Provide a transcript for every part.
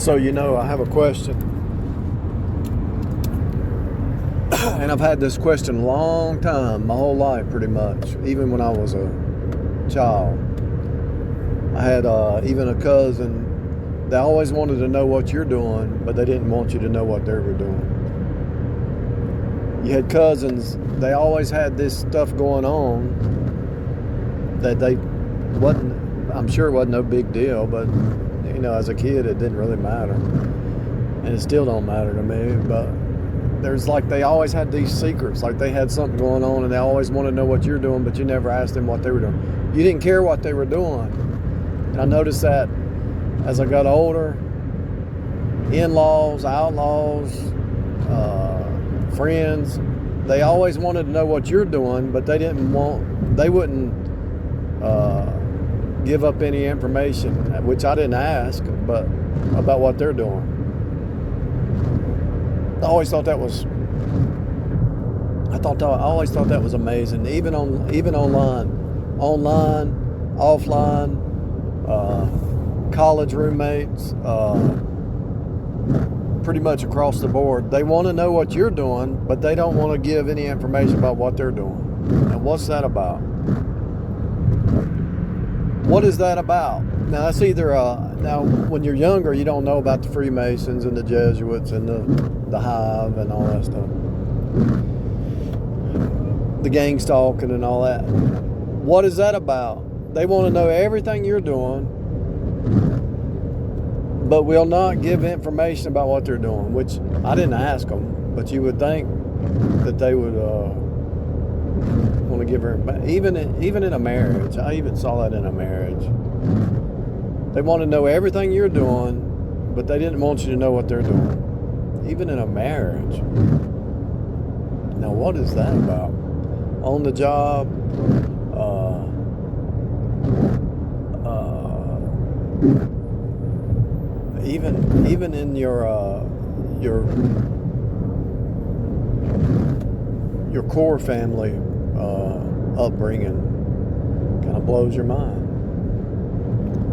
So, I have a question. And I've had this question a long time, my whole life pretty much, even when I was a child. I had even a cousin. They always wanted to know what you're doing, but they didn't want you to know what they were doing. You had cousins, they always had this stuff going on that I'm sure it wasn't no big deal, but as a kid it didn't really matter. And it still don't matter to me, but they always had these secrets, like they had something going on and they always wanted to know what you're doing, but you never asked them what they were doing. You didn't care what they were doing. And I noticed that as I got older, in-laws, outlaws, friends, they always wanted to know what you're doing, but they wouldn't give up any information, which I didn't ask, but about what they're doing. I always thought that was amazing. Even online, offline, college roommates, pretty much across the board. They want to know what you're doing, but they don't want to give any information about what they're doing. And what's that about? What is that about? Now, that's either now when you're younger, you don't know about the Freemasons and the Jesuits and the Hive and all that stuff, the gang stalking and all that. What is that about? They want to know everything you're doing, but will not give information about what they're doing, which I didn't ask them, but you would think that they would want to give her, even in a marriage. I even saw that in a marriage. They want to know everything you're doing, but they didn't want you to know what they're doing, even in a marriage. Now, what is that about? On the job, even in your core family upbringing, kind of blows your mind.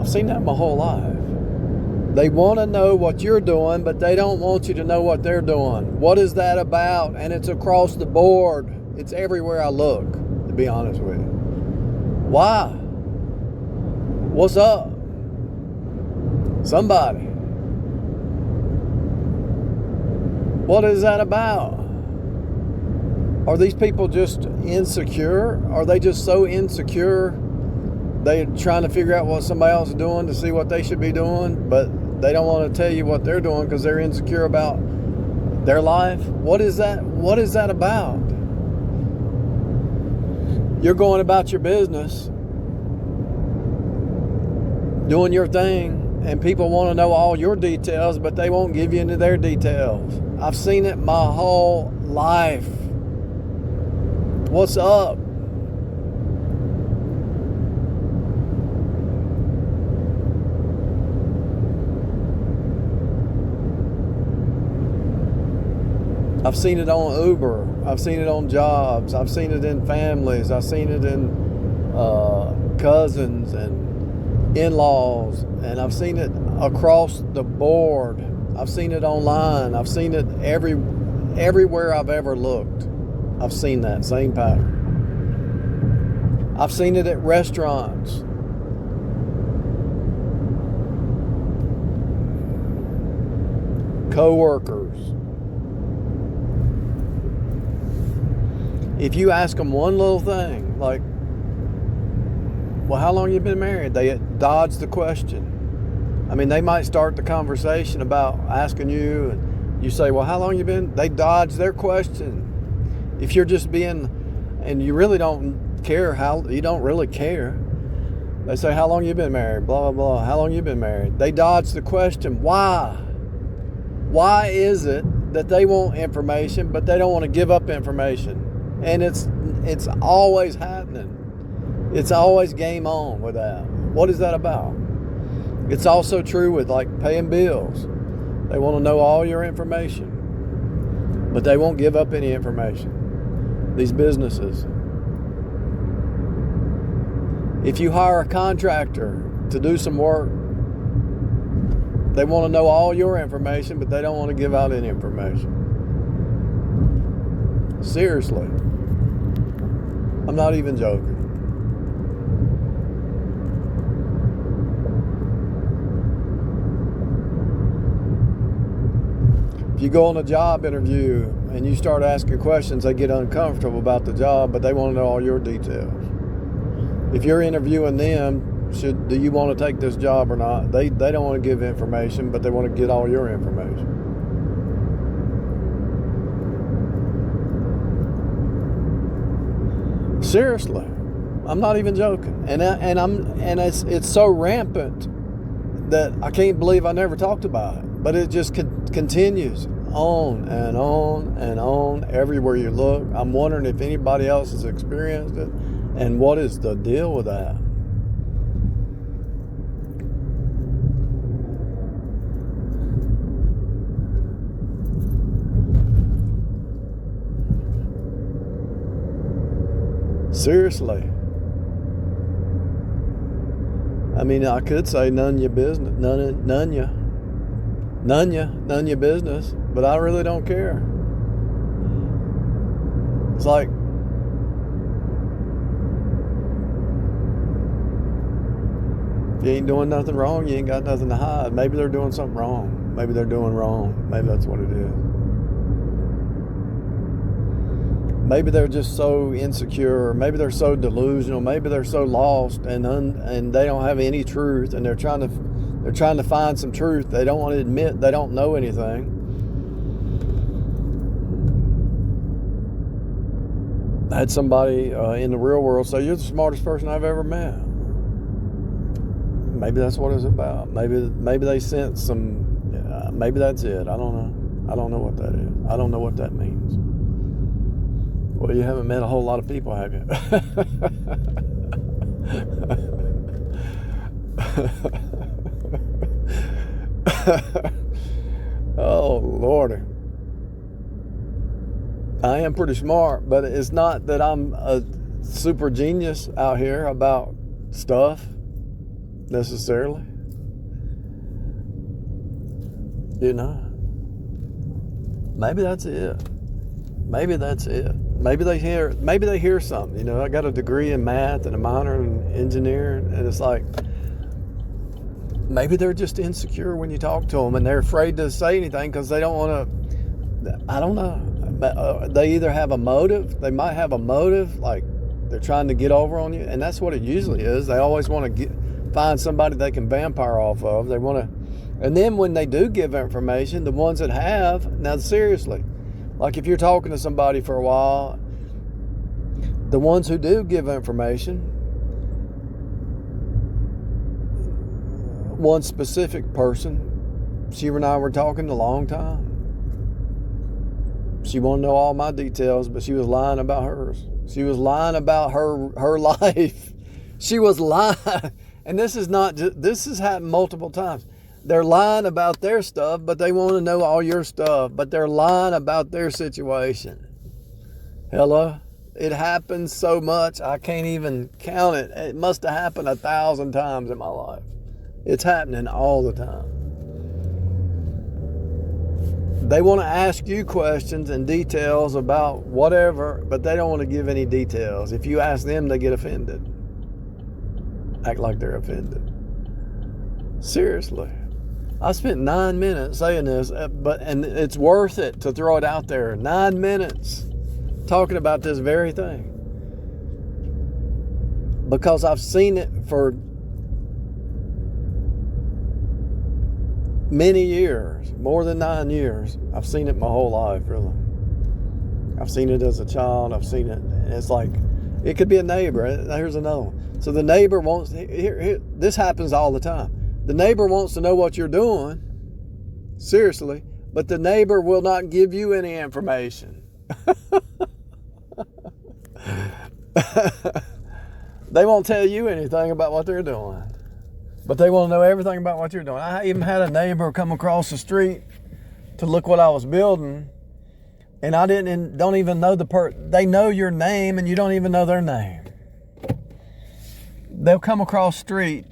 I've seen that my whole life. They want to know what you're doing, but they don't want you to know what they're doing. What is that about? And it's across the board. It's everywhere I look, to be honest with you. Why? What's up? Somebody. What is that about? Are these people just insecure? Are they just so insecure? They're trying to figure out what somebody else is doing to see what they should be doing, but they don't want to tell you what they're doing because they're insecure about their life. What is that? What is that about? You're going about your business, doing your thing, and people want to know all your details, but they won't give you into their details. I've seen it my whole life. What's up? I've seen it on Uber. I've seen it on jobs. I've seen it in families. I've seen it in cousins and in-laws. And I've seen it across the board. I've seen it online. I've seen it everywhere I've ever looked. I've seen that same pattern. I've seen it at restaurants. Co-workers. If you ask them one little thing, like, well, how long you been married? They dodge the question. I mean, they might start the conversation about asking you, and you say, well, how long you been? They dodge their question. If you're just being, and you really don't care you don't really care. They say, how long you been married? Blah, blah, blah. How long you been married? They dodge the question. Why? Why is it that they want information, but they don't want to give up information? And it's always happening. It's always game on with that. What is that about? It's also true with like paying bills. They want to know all your information, but they won't give up any information. These businesses. If you hire a contractor to do some work, They want to know all your information, but they don't want to give out any information. Seriously. I'm not even joking. If you go on a job interview and you start asking questions, they get uncomfortable about the job, but they want to know all your details. If you're interviewing them, do you want to take this job or not? They don't want to give information, but they want to get all your information. Seriously, I'm not even joking, and it's so rampant that I can't believe I never talked about it. But it just continues on and on and on everywhere you look. I'm wondering if anybody else has experienced it, and what is the deal with that? Seriously. I mean, I could say none your business, none your business, but I really don't care. It's like, if you ain't doing nothing wrong, you ain't got nothing to hide. Maybe they're doing something wrong. Maybe they're doing wrong. Maybe that's what it is. Maybe they're just so insecure, or maybe they're so delusional, maybe they're so lost and they don't have any truth, and they're trying to find some truth. They don't want to admit they don't know anything. I had somebody in the real world say, "You're the smartest person I've ever met." Maybe that's what it's about. Maybe they sense some. Maybe that's it. I don't know. I don't know what that is. I don't know what that means. Well, you haven't met a whole lot of people, have you? Oh, Lordy. I am pretty smart, but it's not that I'm a super genius out here about stuff, necessarily. You know? Maybe that's it. Maybe that's it. Maybe they hear something. You know, I got a degree in math and a minor in engineering, and it's like, maybe they're just insecure when you talk to them, and they're afraid to say anything because they don't want to. I don't know. They either have a motive. They might have a motive, like they're trying to get over on you, and that's what it usually is. They always want to find somebody they can vampire off of. They want to, and then when they do give information, the ones that have, now seriously, like if you're talking to somebody for a while, the ones who do give information, one specific person, she and I were talking a long time. She wanted to know all my details, but she was lying about hers. She was lying about her life. She was lying. And this has happened multiple times. They're lying about their stuff, but they want to know all your stuff, but they're lying about their situation. Hello? It happens so much, I can't even count it. It must have happened 1,000 times in my life. It's happening all the time. They want to ask you questions and details about whatever, but they don't want to give any details. If you ask them, they get offended. Act like they're offended. Seriously. I spent 9 minutes saying this, and it's worth it to throw it out there. 9 minutes talking about this very thing. Because I've seen it for many years, more than 9 years. I've seen it my whole life, really. I've seen it as a child. I've seen it, and it's like, it could be a neighbor. Here's another one. So the neighbor wants, this happens all the time. The neighbor wants to know what you're doing, seriously, but the neighbor will not give you any information. They won't tell you anything about what they're doing, but they want to know everything about what you're doing. I even had a neighbor come across the street to look what I was building, and I don't even know they know your name, and you don't even know their name. They'll come across the street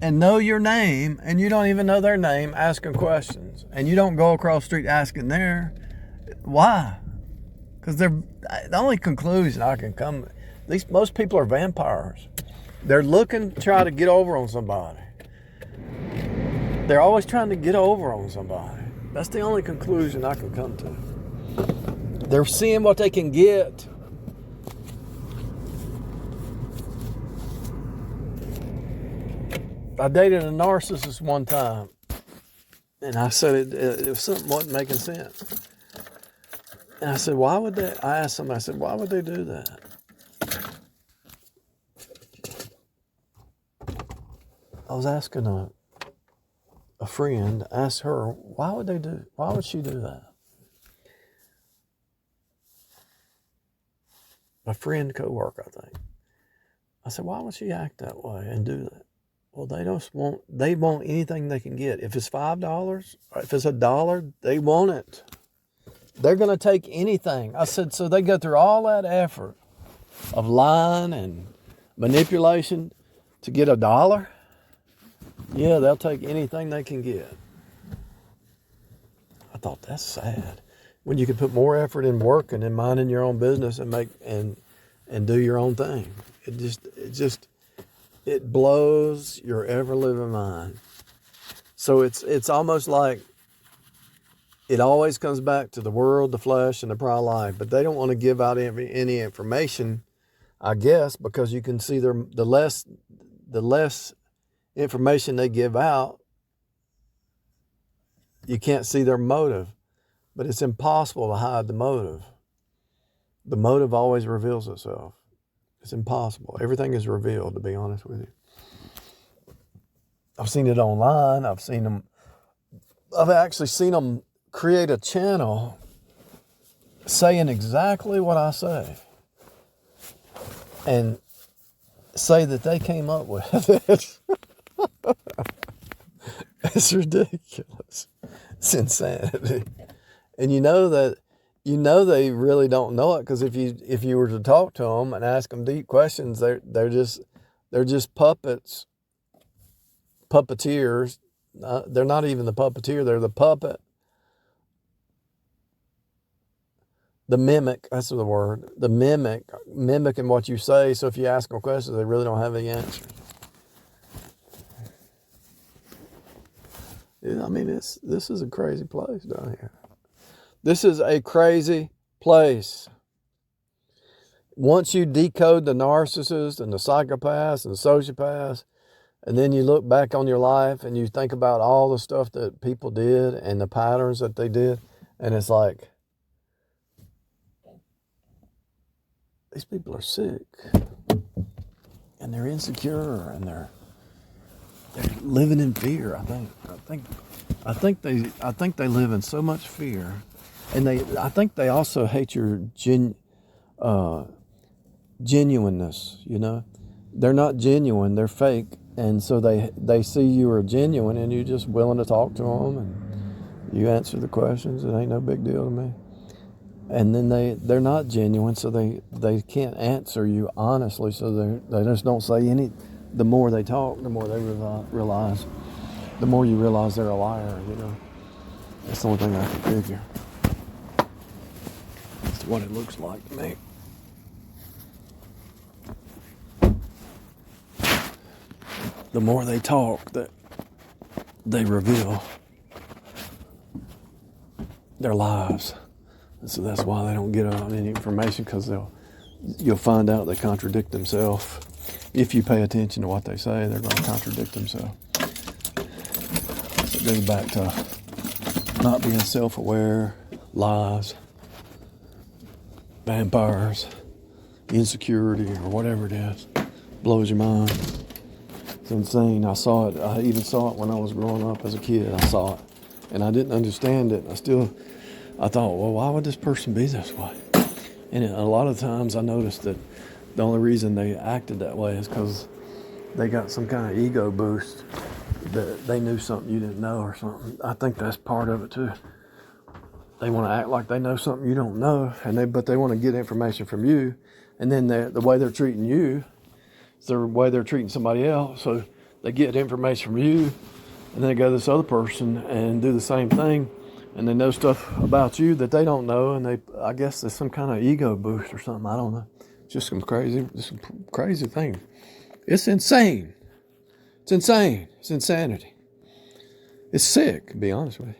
and know your name, and you don't even know their name, asking questions, and you don't go across the street asking their why? Because they're the only conclusion I can come. Most people are vampires. They're looking to try to get over on somebody. They're always trying to get over on somebody. That's the only conclusion I can come to. They're seeing what they can get. I dated a narcissist one time, and I said it was something wasn't making sense. And I said, why would they? I asked somebody, I said, why would they do that? I was asking a friend, asked her, why would she do that? A friend, co-worker, I think. I said, why would she act that way and do that? Well, they want anything they can get. If it's $5, or if it's $1, they want it. They're going to take anything. I said, so they go through all that effort of lying and manipulation to get $1? Yeah, they'll take anything they can get. I thought, that's sad. When you can put more effort in working and minding your own business and make and do your own thing. It blows your ever-living mind. So it's almost like it always comes back to the world, the flesh, and the pride of life. But they don't want to give out any information, I guess, because you can see the less information they give out, you can't see their motive. But it's impossible to hide the motive. The motive always reveals itself. It's impossible. Everything is revealed, to be honest with you. I've seen it online. I've actually seen them create a channel saying exactly what I say and say that they came up with it. It's ridiculous. It's insanity. And you know they really don't know it, because if you were to talk to them and ask them deep questions, they're just puppeteers. They're not even the puppeteer; they're the puppet, the mimic. That's the word. The mimicking what you say. So if you ask them questions, they really don't have any answers. Yeah, I mean, this is a crazy place down here. This is a crazy place. Once you decode the narcissist and the psychopaths and the sociopaths, and then you look back on your life and you think about all the stuff that people did and the patterns that they did, and it's like, these people are sick, and they're insecure, and they're living in fear. I think they live in so much fear. And I think they also hate your genuineness, you know. They're not genuine, they're fake. And so they see you are genuine, and you're just willing to talk to them, and you answer the questions. It ain't no big deal to me. And then they're not genuine, so they can't answer you honestly, so they just don't say any. The more they talk, the more they realize. The more you realize they're a liar, you know. That's the only thing I can figure. That's what it looks like to me. The more they talk, that they reveal their lives. And so that's why they don't get out any information, because you'll find out they contradict themselves. If you pay attention to what they say, they're going to contradict themselves. So it goes back to not being self-aware, lies, vampires, insecurity, or whatever it is. Blows your mind. It's insane. I saw it. I even saw it when I was growing up as a kid. I saw it. And I didn't understand it. I thought, well, why would this person be this way? And a lot of times I noticed that the only reason they acted that way is because they got some kind of ego boost, that they knew something you didn't know or something. I think that's part of it too. They want to act like they know something you don't know, but they want to get information from you, and then the way they're treating you is the way they're treating somebody else. So they get information from you, and then they go to this other person and do the same thing, and they know stuff about you that they don't know, and I guess there's some kind of ego boost or something. I don't know. Just some crazy thing. It's insane. It's insane. It's insanity. It's sick, to be honest with you.